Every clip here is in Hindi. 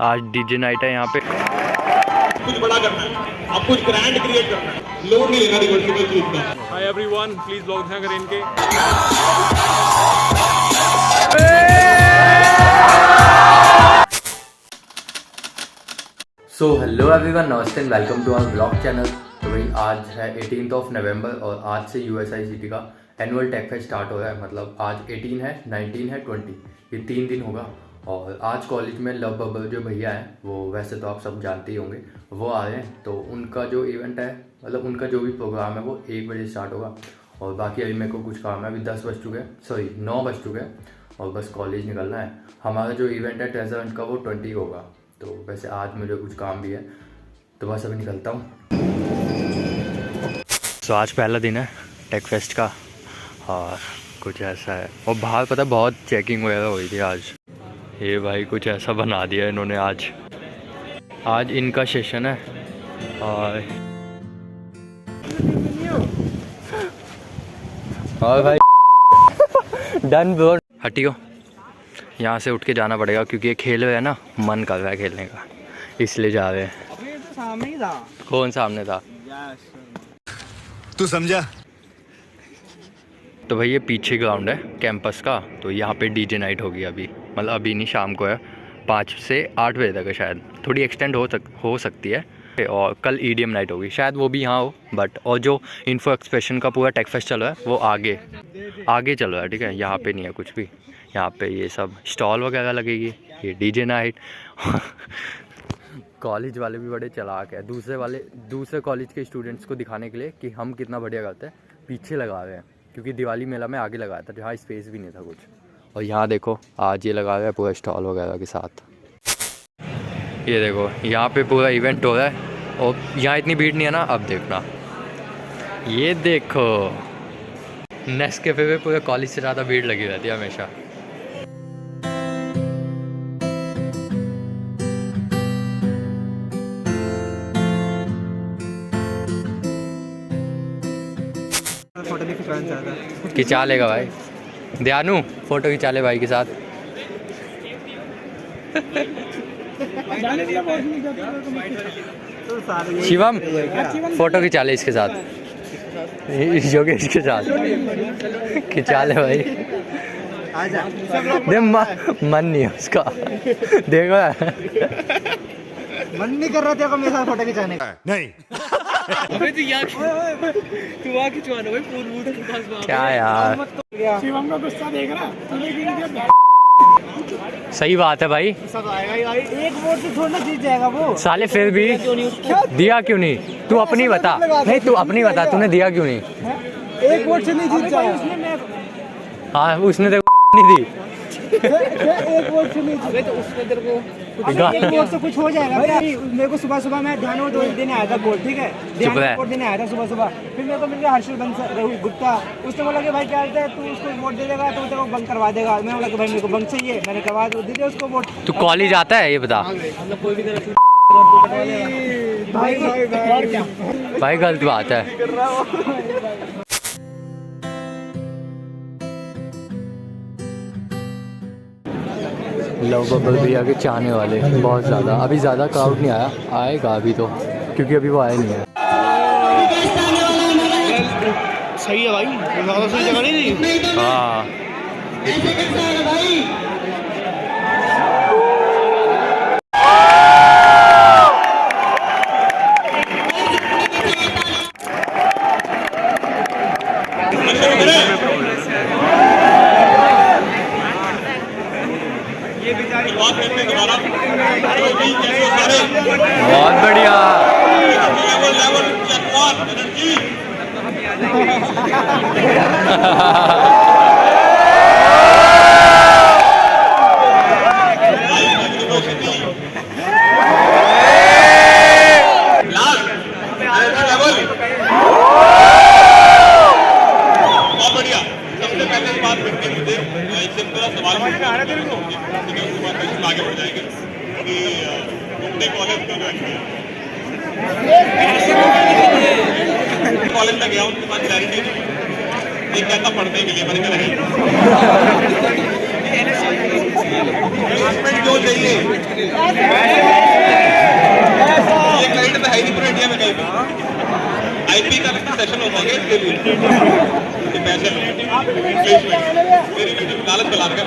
आज डीजे नाइट है यहाँ पे। कुछ बड़ा करना है, आप कुछ ग्रैंड क्रिएट करना है, लोड नहीं लेना रिवर्सिबल चीज का। हाय एवरीवन, प्लीज ब्लॉग ध्यान करें इनके। सो हेलो एवरीवन, नमस्ते and welcome to our blog channel. तो भाई आज है 18 नवंबर और आज से USICT का एनुअल टेक फेस्ट स्टार्ट हो रहा है। मतलब आज 18 है, 19 है, 20, ये 3 दिन होगा। और आज कॉलेज में लव बबल जो भैया हैं, वो वैसे तो आप सब जानते ही होंगे, वो आ रहे हैं। तो उनका जो इवेंट है, मतलब उनका जो भी प्रोग्राम है, वो 1 बजे स्टार्ट होगा। और बाकी अभी मेरे को कुछ काम है, अभी 10 बज चुके हैं, सॉरी 9 बज चुके हैं और बस कॉलेज निकलना है। हमारा जो इवेंट है ट्रेजर हंट का, वो 20 होगा। तो वैसे आज मुझे कुछ काम भी है, तो बस अभी निकलता हूँ। तो आज पहला दिन है टेक फेस्ट का और कुछ ऐसा है। और बाहर पता बहुत चेकिंग वगैरह हुई थी आज। ये भाई कुछ ऐसा बना दिया इन्होंने। आज इनका सेशन है और भाई डन ब्रो, हटियो, यहाँ से उठ के जाना पड़ेगा क्योंकि ये खेल रहे हैं ना, मन कर रहा है खेलने का, इसलिए जा रहे हैं। अबे तो सामने ही था। कौन सामने था? तू समझा? तो भाई ये पीछे ग्राउंड है कैंपस का, तो यहाँ पे डीजे नाइट होगी अभी, मतलब अभी नहीं, शाम को है, 5 से 8 बजे तक है शायद। थोड़ी एक्सटेंड हो सकती है। और कल EDM नाइट होगी, शायद वो भी यहाँ हो। बट और जो इन्फो एक्सप्रेशन का पूरा टेक फेस्ट चल रहा है वो आगे चल रहा है, ठीक है। यहाँ पे नहीं है कुछ भी। यहाँ पे ये सब स्टॉल वगैरह लगेगी, ये डीजे नाइट। कॉलेज वाले भी बड़े चालाक है, दूसरे कॉलेज के स्टूडेंट्स को दिखाने के लिए कि हम कितना बढ़िया करते हैं, पीछे लगा रहे हैं। क्योंकि दिवाली मेला में आगे लगाया था जहाँ स्पेस भी नहीं था कुछ। और यहाँ देखो आज ये लगा रहा है पूरा स्टॉल वगैरह के साथ। ये देखो यहाँ पे पूरा इवेंट हो रहा है और यहाँ इतनी भीड़ नहीं है ना। अब देखना, ये देखो नेस्कैफे पे पूरे कॉलेज से ज़्यादा भीड़ लगी रहती है हमेशा। फोटो भी खिंचवाना चाहता है। खिंचा लेगा भाई, दयानू फोटो खिंचा ले भाई के साथ। शिवम फोटो खिंचा ले इसके साथ, योगेश के साथ खिंचा ले भाई। देख मन नहीं है उसका, देखो मन नहीं कर रहा था मेरे साथ फोटो खिंचाने का। नहीं। अबे तू आ खिंचवाना भाई, फोन के पास क्या यार, शिवम का गुस्सा देख रहा। सही बात है भाई। सब आएगा ही भाई, एक वोट से थोड़ा जीत जाएगा वो। साले फिर भी दिया क्यों नहीं? तू अपनी बता, नहीं तू अपनी बता, तूने दिया क्यों नहीं? एक वोट से नहीं जीत जाएगा। हाँ उसने देखो नहीं दी। एक वोट से नहीं जीत। तो उसने तेरे को एक वोट से कुछ हो जाएगा क्या? मेरे को सुबह मैं ध्यान वोट देने आया था वोट, ठीक है, ध्यान वोट देने आया था सुबह। फिर मेरे को मिल गया हर्षल गुप्ता। उसने बोला कि भाई क्या है, तू उसको वोट दे देगा तो तेरे को बंक करवा देगा। मैं बोला कि भाई मेरे को बंक चाहिए, मैंने करवा दे दिया उसको वोट। तू कॉलेज आता है ये बता भाई, गलत बात है। लव बबल भैया के चाहने वाले बहुत ज़्यादा, अभी ज़्यादा क्राउड नहीं आया, आएगा अभी तो, क्योंकि अभी वो आया नहीं है। सही है भाई, ज़्यादा सही जगह नहीं थी। हाँ बहुत बढ़िया। आगे बढ़ जाएंगे कि अपने कॉलेज को कॉलेज में गया, उनके पास क्लैरिटी नहीं, एक कहता पढ़ने के लिए, मैंने कहा प्लेसमेंट क्यों चाहिए? ये क्लाइंट तो है ही नहीं पूरे इंडिया में कहीं भी। आईपी का लगता सेशन होता है इसके लिए पैसे मेरी वीडियो लालच बना कर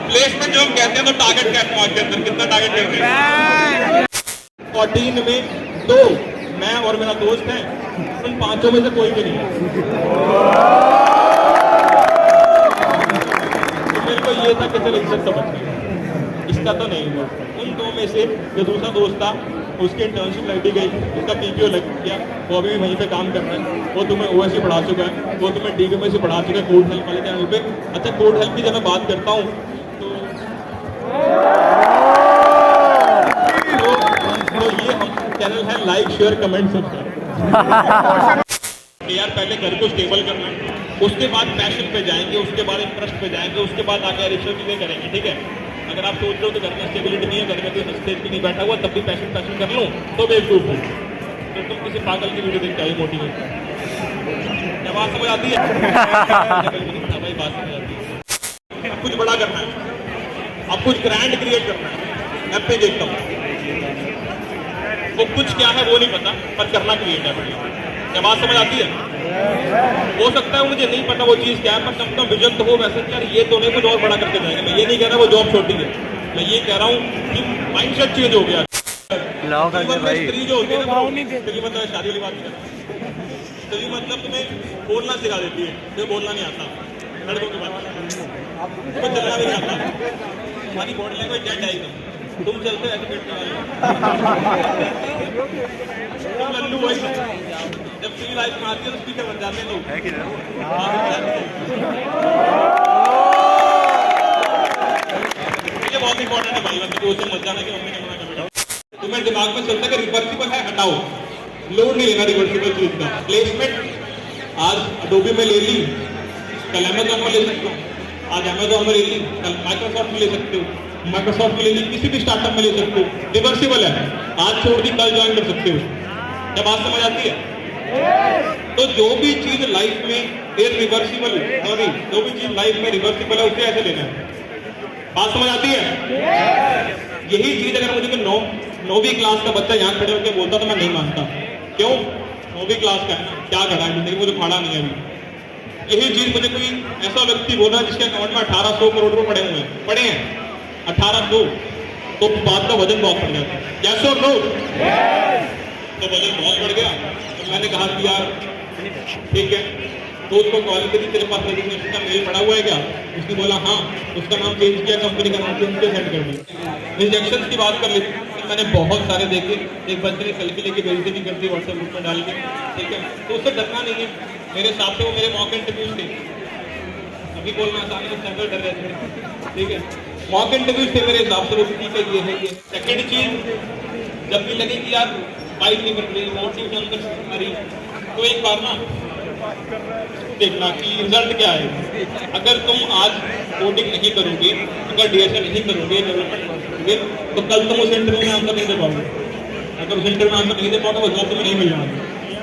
प्लेसमेंट जो हम कहते हैं तो टारगेट क्या है समाज के अंदर, कितना टारगेट करते हैं? 14 में 2 मैं और मेरा दोस्त है, उन 5 में से कोई भी नहीं है। तो मेरे को ये था कि चल इज्जत तो बच गई, इसका तो नहीं हुआ। उन 2 में से जो दूसरा दोस्त था उसकी इंटर्नशिप लग भी गई, उसका पीपीओ लग गया, वो अभी भी वहीं पे काम कर रहा है। वो तुम्हें ओएससी पढ़ा चुका है, वो तुम्हें डीबीएमएससी पढ़ा चुका है कोड हेल्प वाले चैनल पे। अच्छा, कोड हेल्प की जब मैं बात करता हूँ तो ये हम चैनल है लाइक शेयर कमेंट सब्सक्राइब। यार पहले घर को स्टेबल करना है, उसके बाद पैशन पे जाएंगे, उसके बाद इंटरेस्ट पे जाएंगे, उसके बाद आगे एडिशनल चीजें करेंगे। ठीक है, अगर आप सोच रहे हो तो घर में स्टेबिलिटी नहीं है, घर में कोई स्टेज भी नहीं बैठा हुआ, तब भी पैशन कर लूँ तो बेवकूफ हूँ। तो तुम किसी पागल की वीडियो देखते हो मोटिवेट, क्या बात समझ आती है? भाई बात समझ आती है। अब कुछ बड़ा करना है, अब कुछ ग्रैंड क्रिएट करना है। मैं पे देखता हूँ वो कुछ क्या है वो नहीं पता, पर करना क्रिएट है बढ़िया। क्या बात समझ आती है? हो सकता है मुझे नहीं पता वो चीज़ क्या है, पर कम से कम विजन तो हो वैसे कि यार ये तो नहीं कुछ और बड़ा करके जाएंगे। मैं ये नहीं कह रहा वो जॉब छोटी है, मैं ये कह रहा हूँ कि माइंडसेट चेंज हो गया। स्त्री जो होती है ना, मतलब शादी वाली बात नहीं कर रहा, स्त्री मतलब तुम्हें बोलना सिखा देती है, जो बोलना नहीं आता लड़कों की बात, तुम्हें चलना भी नहीं आता, हमारी बॉडी लैंग्वेज डेड है एकदम। तुम चलते ऐसे बैठने वाले तुम लल्लू वही, जब फ्री लाइफ में आती है तो स्पीकर बन जाते हैं लोग। ये बहुत इंपॉर्टेंट है भाई, मतलब उसे मत जाना कि मम्मी ने मना कर बेटा। तुम्हें दिमाग में चलता है कि रिवर्सिबल है, हटाओ, लोड नहीं लेना रिवर्सिबल चीज का। प्लेसमेंट आज अडोबी में ले ली, कल अमेजोन में ले सकते हो, आज अमेजोन में ले ली, कल माइक्रोसॉफ्ट में ले सकते हो, माइक्रोसॉफ्ट में ले ली, किसी भी स्टार्टअप में ले सकते हो। रिवर्सिबल है, आज छोड़ दी कल ज्वाइन कर सकते हो। क्या बात समझ आती है? तो जो भी चीज लाइफ में इरिवर्सिबल, सॉरी, जो भी चीज लाइफ में रिवर्सिबल है उसे ऐसे लेना है। बात समझ आती है? यही चीज अगर मुझे 9वीं क्लास का बच्चा यहाँ खड़े होकर बोलता तो मैं नहीं मानता। क्यों? 9वीं क्लास का है ना, क्या करा है मुझे फाड़ा नहीं है अभी। यही चीज मुझे कोई ऐसा व्यक्ति बोला जिसके अकाउंट में 1800 करोड़ रुपए पड़े हैं 1800, तो बात का वजन बहुत बढ़ जाता है। यस और नो? तो वजन बहुत बढ़ गया। तो मैंने कहा कि यार ठीक है, तो उसको कॉल करी, तेरे पास रेजिग्नेशन का मेल पड़ा हुआ है क्या? उसने बोला हाँ। उसका नाम चेंज किया, कंपनी का नाम चेंज किया, सेंड कर दिया। रिजेक्शन की बात कर लेते, मैंने बहुत सारे देखे। एक बच्चे ने सेल्फी लेके बेइज्जती भी कर दी व्हाट्सएप ग्रुप में डाल के, ठीक है, तो उससे डरना नहीं है। मेरे हिसाब से वो मेरे मॉक इंटरव्यूज थे, अभी बोलना आसान है, डर रहे थे, ठीक है, मॉक इंटरव्यूज थे मेरे हिसाब से। वो ठीक है, ये है ये। सेकेंड चीज, जब भी लगे कि यार बाइक नहीं बन रही, मोटिवेशन अंदर मरी, तो एक बार ना देखना कि रिजल्ट क्या है। अगर तुम आज कोडिंग नहीं करोगे, अगर डीएसए नहीं करोगे, डेवलपमेंट करोगे, तो कल तुम उस इंटरव्यू में आंसर नहीं दे पाओगे। अगर उस इंटरव्यू में आंसर नहीं दे पाओगे, वो जॉब तुम्हें नहीं मिल जाएगी।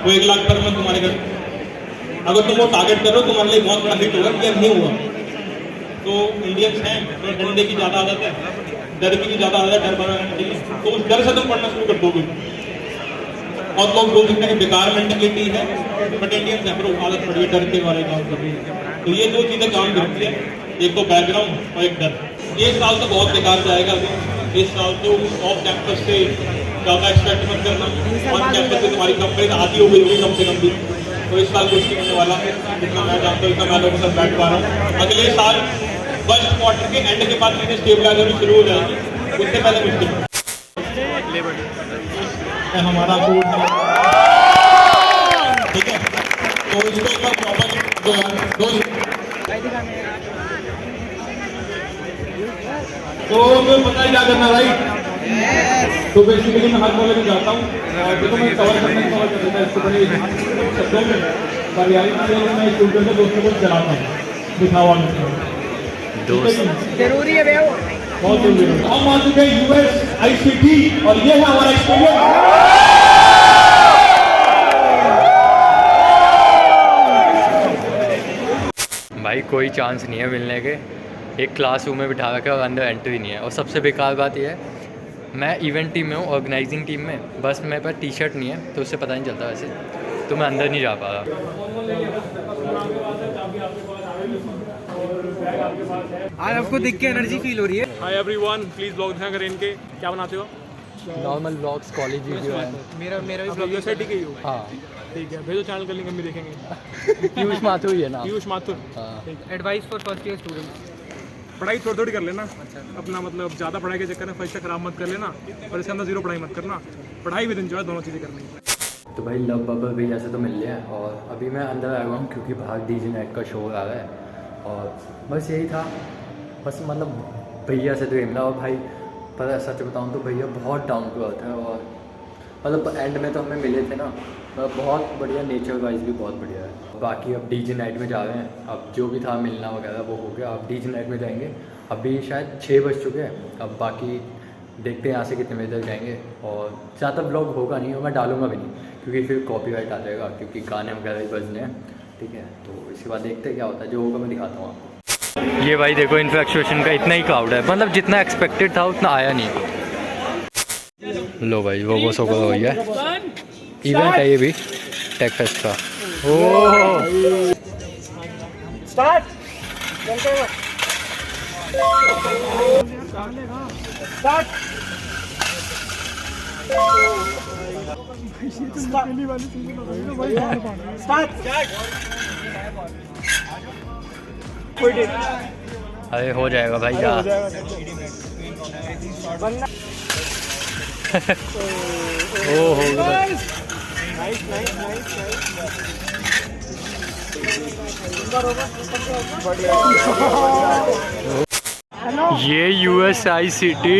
वो 1 लाख पर मंथ तुम्हारे घर, अगर तुम वो टारगेट करो तुम्हारे लिए बहुत बड़ा हिट होगा। क्या नहीं हुआ तो इंडियंस हैं, डरने की ज़्यादा आदत है, डर की भी ज़्यादा आदत है, डर बनाने चाहिए, तो उस डर से तुम पढ़ना शुरू कर दोगे। और लोग बोल सकते हैं बेकार मेंटेलिटी है, बट इंडियंस है, पर आदत पड़ी है डर के वाले काम करने। तो ये 2 चीज़ें काम करती है, एक तो बैकग्राउंड और एक डर। ये साल तो बहुत बेकार जाएगा। इस साल तो ऑफ कैंपस से ज़्यादा एक्सपेक्ट मत करना, ऑन कैंपस से तुम्हारी कंपनी आधी हो गई होगी कम से कम भी। तो इस साल कुछ नहीं होने वाला है, जितना मैं जानता हूँ, इतना मैं लोगों के साथ बैठ पा रहा हूँ। अगले साल फर्स्ट क्वार्टर के एंड के बाद चीज़ें स्टेबलाइज होनी शुरू हो जाएगी, उससे पहले मुश्किल है। हमारा कोड है, ठीक है, तो इसको एक बार प्रॉपर तो तुम्हें पता है क्या करना भाई। तो बेसिकली मैं हर कॉलेज में जाता हूँ, देखो मैं कवर करने की कवर कर देता है इसको बड़े शब्दों में, पर मैं स्टूडेंट से दोस्तों को चलाता हूँ, दिखावा जरूरी है भैया, बहुत जरूरी है। हम आ चुके हैं यूएस आईसीटी और ये है हमारा एक्सपीरियंस। भाई कोई चांस नहीं है मिलने के, एक क्लासरूम में बिठा रखा है और अंदर एंट्री नहीं है। और सबसे बेकार बात यह है, मैं इवेंट टीम में हूँ, ऑर्गेनाइजिंग टीम में, बस मेरे पास टी शर्ट नहीं है तो उससे पता नहीं चलता वैसे, तो मैं अंदर नहीं जा पा रहा। आज आपको देख के एनर्जी फील हो रही है। हाय एवरीवन, प्लीज ब्लॉग दिखा करें इनके। क्या बनाते हो? नॉर्मल ब्लॉग्स, कॉलेज वीडियो है। मेरा भी ब्लॉग यूएसआईटी के ही हो? हाँ ठीक है, भेजो चैनल का लिंक, हम भी देखेंगे। पीयूष माथुर ही है ना। पीयूष माथुर। हाँ। Advice for first year students. पढ़ाई थोड़ी थोड़ी कर लेना। अपना मतलब ज़्यादा पढ़ाई के चक्कर में फर्स्ट खराब मत कर लेना, और इसके अंदर जीरो पढ़ाई मत करना। पढ़ाई विद एंजॉय, दोनों चीज़ें करनी है। तो भाई लव बबल भैया से तो मिल लिया है, और अभी मैं अंदर आया हुआ हूँ क्योंकि बाहर डीजे नाइट का शो आ रहा है। और बस यही था, बस मतलब भैया से तो ये मिला। और भाई पर सच बताऊँ तो भैया बहुत डाउन टू अर्थ है, और मतलब एंड में तो हमें मिले थे ना, मतलब बहुत बढ़िया, नेचर वाइज भी बहुत बढ़िया है। बाकी अब डीजे नाइट में जा रहे हैं, अब जो भी था मिलना वगैरह वो हो गया, अब डीजे नाइट में जाएंगे। अभी शायद 6 बज चुके हैं, अब बाकी देखते हैं यहाँ से कितने बजे तक जाएंगे। और ज़्यादा ब्लॉग होगा नहीं, और मैं डालूंगा भी नहीं क्योंकि फिर कॉपीराइट आ जाएगा, क्योंकि गाने वगैरह ही बजने हैं। ठीक है, तो इसके बाद देखते हैं क्या होता है, जो होगा मैं दिखाता हूँ आपको। ये भाई देखो, इन्फेक्शन का इतना ही क्राउड है, मतलब जितना एक्सपेक्टेड था उतना आया नहीं। लो भाई वो सोको हो गया, इवेंट है ये भी टेक फेस्ट का। ओह स्टार्ट। अरे हो जाएगा भाई जा। ओ हो गया। ये यूएसआई सिटी।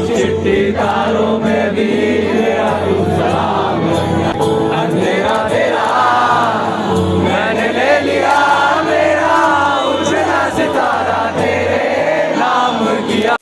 चिट्ठी तारों में भी अंधेरा तेरा मैंने ले लिया, मेरा उजला सितारा तेरे नाम किया।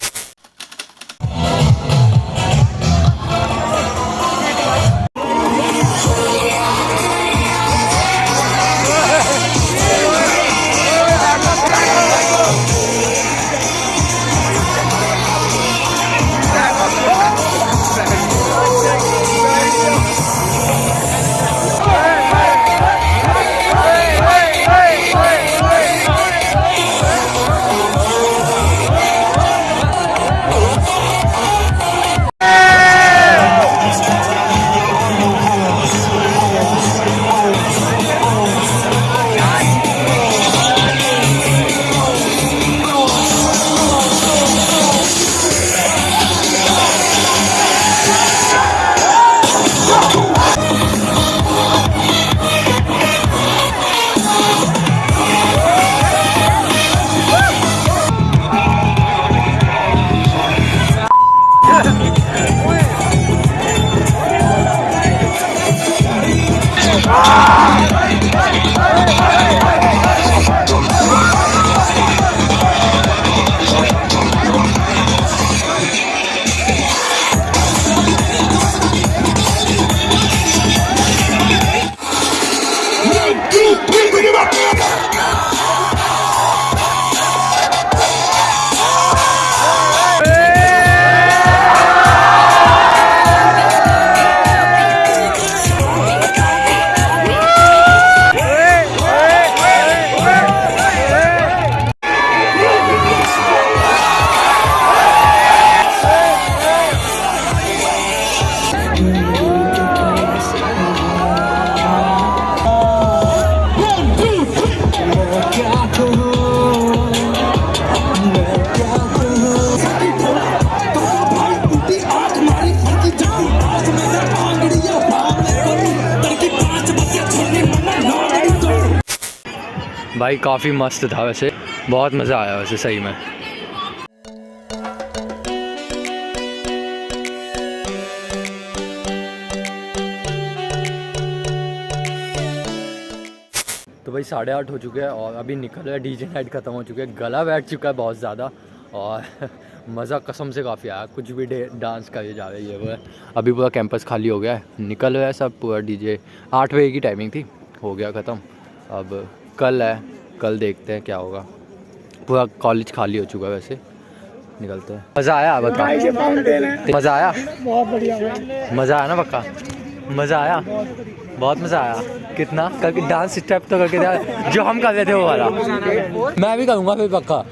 भाई काफ़ी मस्त था वैसे, बहुत मज़ा आया वैसे सही में। तो भाई 8:30 हो चुके हैं और अभी निकल रहा है, डीजे नाइट ख़त्म हो चुके हैं, गला बैठ चुका है बहुत ज़्यादा और मज़ा कसम से काफ़ी आया, कुछ भी डांस करे जा रही है वो है। अभी पूरा कैंपस खाली हो गया है, निकल रहा है सब, पूरा डीजे 8 बजे की टाइमिंग थी, हो गया ख़त्म। अब कल है, कल देखते हैं क्या होगा, पूरा कॉलेज खाली हो चुका है वैसे, निकलते हैं। मज़ा आया बता, मज़ा आया, बहुत बढ़िया, मज़ा आया ना पक्का, मज़ा आया, बहुत मज़ा आया। कितना करके डांस स्टेप तो करके था जो हम कर रहे थे वो वाला, मैं भी करूँगा फिर पक्का।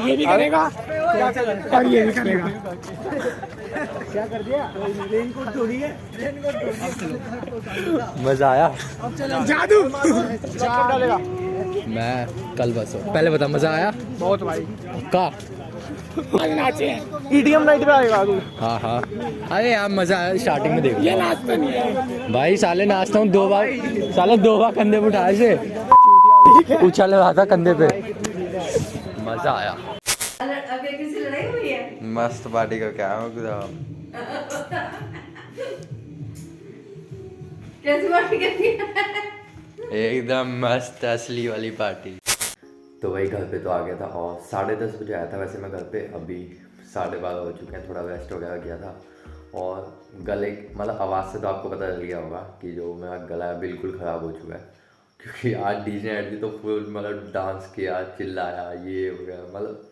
ये भी करेगा और ये भी करेगा। क्या कर दिया? रेनकोट थोड़ी है, मज़ा आया, जादू डालेगा। मैं कल बस पहले बता, मज़ा आया बहुत भाई, का नाचे EDM नाइट पे आएगा तू। हाँ हाँ, अरे यार मज़ा आया, स्टार्टिंग में देखो ये नाचता नहीं है भाई, साले नाचता हूँ 2 बार, साले 2 बार कंधे पे उठाए से उछल रहा था कंधे पे, मज़ा आया। अगर किसी लड़ाई हुई है मस्त पार्टी का क्या हो कैसी पार्टी करनी है? एकदम मस्त असली वाली पार्टी। तो वही घर पे तो आ गया था और 10:30 बजे आया था वैसे मैं घर पे, अभी 12:30 हो चुके हैं, थोड़ा रेस्ट वगैरह किया था और गले मतलब आवाज़ से तो आपको पता चल गया होगा कि जो मेरा गला है बिल्कुल ख़राब हो चुका है, क्योंकि आज डीजे नाइट थी तो फुल मतलब डांस किया, चिल्लाया, ये वगैरह, मतलब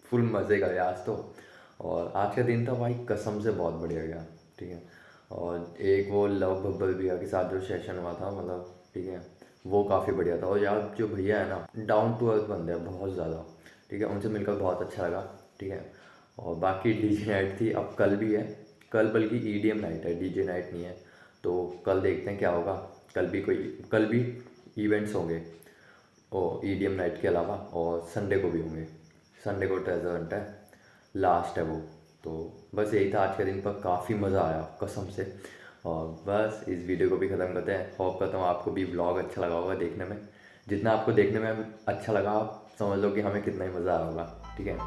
फुल मज़े का गया आज तो। और आज का दिन था भाई कसम से बहुत बढ़िया गया, ठीक है। और एक वो लव बब्बर भैया के साथ जो सेशन हुआ था, मतलब ठीक है, वो काफ़ी बढ़िया था। और यार जो भैया है ना, डाउन टू अर्थ बंदे हैं बहुत ज़्यादा, ठीक है, उनसे मिलकर बहुत अच्छा लगा, ठीक है। और बाकी डीजे नाइट थी, अब कल भी है, कल बल्कि EDM नाइट है, डीजे नाइट नहीं है, तो कल देखते हैं क्या होगा। कल भी इवेंट्स होंगे और EDM नाइट के अलावा, और संडे को भी होंगे, संडे को ट्रेजर हंट है, लास्ट है वो। तो बस यही था आज का दिन, पर काफ़ी मज़ा आया कसम से। और बस इस वीडियो को भी ख़त्म करते हैं। होप करता हूँ आपको भी व्लॉग अच्छा लगा होगा देखने में, जितना आपको देखने में अच्छा लगा आप समझ लो कि हमें कितना ही मज़ा आया होगा, ठीक है।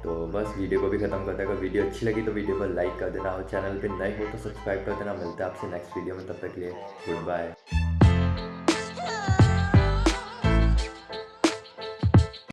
तो बस वीडियो को भी ख़त्म करते हैं। अगर वीडियो अच्छी लगी तो वीडियो पर लाइक कर देना और चैनल पे नए हो तो सब्सक्राइब कर देना। मिलते हैं आपसे नेक्स्ट वीडियो में, तब तक के लिए गुड बाय।